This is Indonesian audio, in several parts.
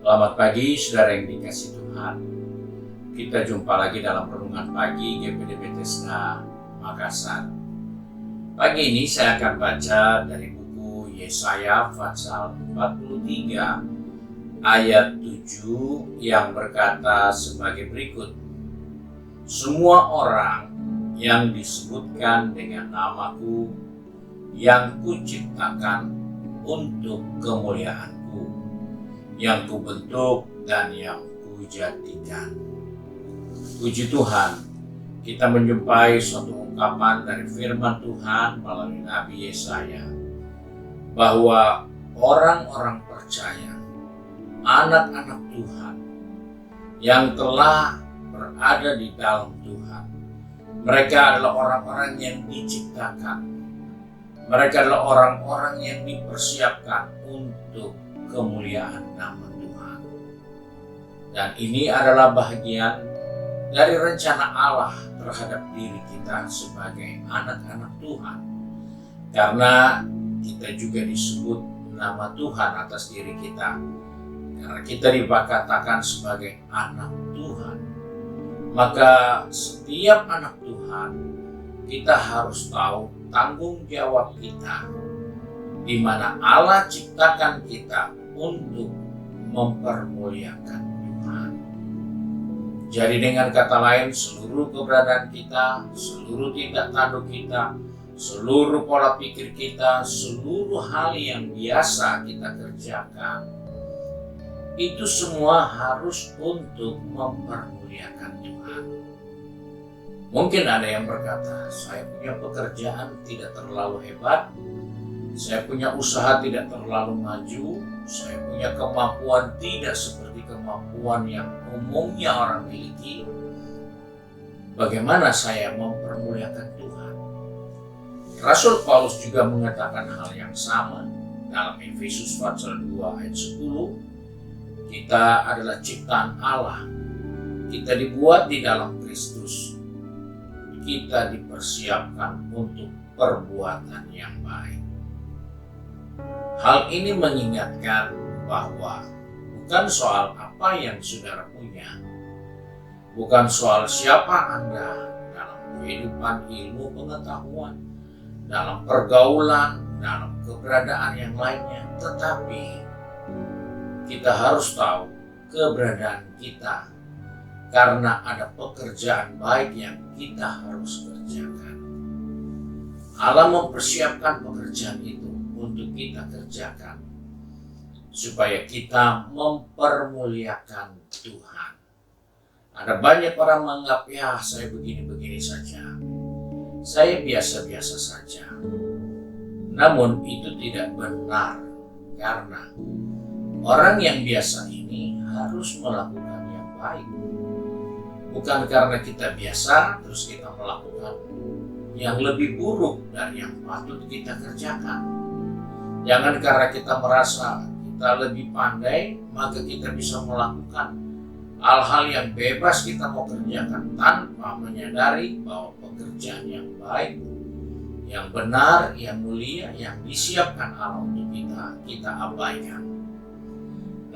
Selamat pagi saudara yang dikasihi Tuhan. Kita jumpa lagi dalam renungan pagi GPD Bethesda Makassar. Pagi ini saya akan baca dari buku Yesaya pasal 43 ayat 7 yang berkata sebagai berikut. Semua orang yang disebutkan dengan namaku yang kuciptakan untuk kemuliaanku, yang kubentuk dan yang kujadikan. Puji Tuhan, kita menjumpai suatu ungkapan dari firman Tuhan melalui Nabi Yesaya bahwa orang-orang percaya, anak-anak Tuhan yang telah berada di dalam Tuhan, mereka adalah orang-orang yang diciptakan. Mereka adalah orang-orang yang dipersiapkan untuk kemuliaan nama Tuhan. Dan ini adalah bahagian dari rencana Allah terhadap diri kita sebagai anak-anak Tuhan. Karena kita juga disebut nama Tuhan atas diri kita. Karena kita dikatakan sebagai anak Tuhan. Maka setiap anak Tuhan, kita harus tahu tanggung jawab kita, di mana Allah ciptakan kita untuk mempermuliakan Tuhan. Jadi dengan kata lain, seluruh keberadaan kita, seluruh tindak tanduk kita, seluruh pola pikir kita, seluruh hal yang biasa kita kerjakan, itu semua harus untuk mempermuliakan Tuhan. Mungkin ada yang berkata, saya punya pekerjaan tidak terlalu hebat, saya punya usaha tidak terlalu maju, saya punya kemampuan tidak seperti kemampuan yang umumnya orang miliki. Bagaimana saya mempermuliakan Tuhan? Rasul Paulus juga mengatakan hal yang sama dalam Efesus pasal 2 ayat 10. Kita adalah ciptaan Allah. Kita dibuat di dalam Kristus. Kita dipersiapkan untuk perbuatan yang baik. Hal ini mengingatkan bahwa bukan soal apa yang saudara punya, bukan soal siapa Anda dalam kehidupan ilmu pengetahuan, dalam pergaulan, dalam keberadaan yang lainnya, tetapi kita harus tahu keberadaan kita karena ada pekerjaan baik yang kita harus kerjakan. Allah mempersiapkan pekerjaan itu untuk kita kerjakan supaya kita mempermuliakan Tuhan. Ada banyak orang menganggap, ya saya begini-begini saja, saya biasa-biasa saja. Namun itu tidak benar, karena orang yang biasa ini harus melakukan yang baik. Bukan karena kita biasa terus kita melakukan yang lebih buruk dari yang patut kita kerjakan. Jangan karena kita merasa kita lebih pandai, maka kita bisa melakukan hal-hal yang bebas kita mau kerjakan tanpa menyadari bahwa pekerjaan yang baik, yang benar, yang mulia, yang disiapkan Allah untuk kita abaikan.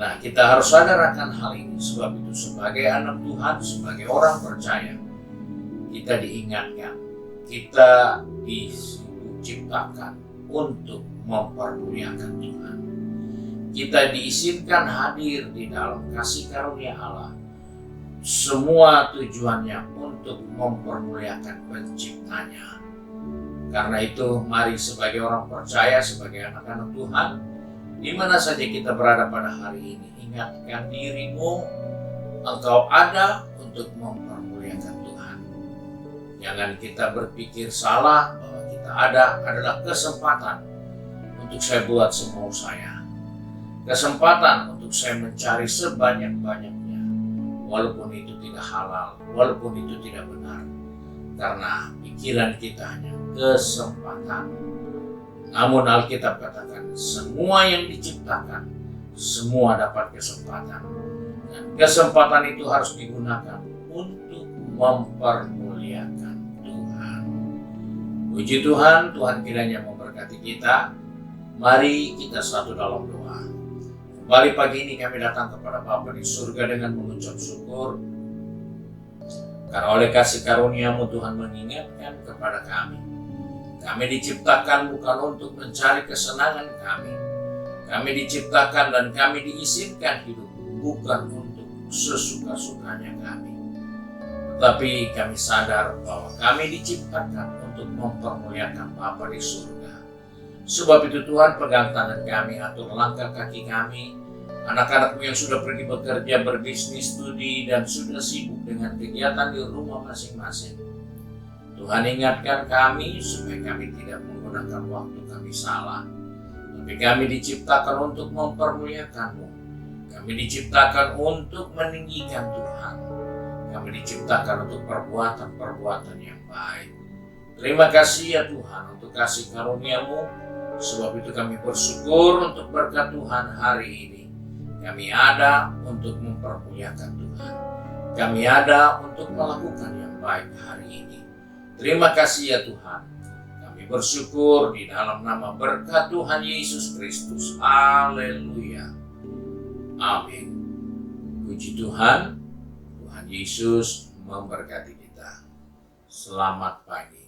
Nah, kita harus sadar akan hal ini. Sebab itu sebagai anak Tuhan, sebagai orang percaya, kita diingatkan, kita diciptakan untuk mempermuliakan Tuhan. Kita diizinkan hadir di dalam kasih karunia Allah. Semua tujuannya untuk mempermuliakan penciptanya. Karena itu, mari sebagai orang percaya, sebagai anak-anak Tuhan, di mana saja kita berada pada hari ini, ingatkan dirimu, engkau ada untuk mempermuliakan Tuhan. Jangan kita berpikir salah bahwa kita ada adalah kesempatan untuk saya buat semau saya. Kesempatan untuk saya mencari sebanyak-banyaknya, walaupun itu tidak halal, walaupun itu tidak benar. Karena pikiran kita hanya kesempatan. Namun Alkitab katakan semua yang diciptakan, semua dapat kesempatan. Dan kesempatan itu harus digunakan untuk mempermuliakan Tuhan. Puji Tuhan, Tuhan kiranya memberkati kita. Mari kita satu dalam doa. Kembali pagi ini kami datang kepada Bapa di surga dengan mengucap syukur karena oleh kasih karunia-Mu Tuhan mengingatkan kepada kami. Kami diciptakan bukan untuk mencari kesenangan kami. Kami diciptakan dan kami diizinkan hidup bukan untuk sesuka-sukanya kami. Tetapi kami sadar bahwa kami diciptakan untuk mempermuliakan Bapa di surga. Sebab itu Tuhan pegang tangan kami, atur langkah kaki kami. Anak-anak-Mu yang sudah pergi bekerja, berbisnis, studi, dan sudah sibuk dengan kegiatan di rumah masing-masing. Tuhan ingatkan kami supaya kami tidak menggunakan waktu kami salah. Tapi kami diciptakan untuk mempermuliakan-Mu. Kami diciptakan untuk meninggikan Tuhan. Kami diciptakan untuk perbuatan-perbuatan yang baik. Terima kasih ya Tuhan untuk kasih karunia-Mu. Sebab itu kami bersyukur untuk berkat Tuhan hari ini. Kami ada untuk mempermuliakan Tuhan. Kami ada untuk melakukan yang baik hari ini. Terima kasih ya Tuhan. Kami bersyukur di dalam nama berkat Tuhan Yesus Kristus. Haleluya. Amin. Puji Tuhan. Tuhan Yesus memberkati kita. Selamat pagi.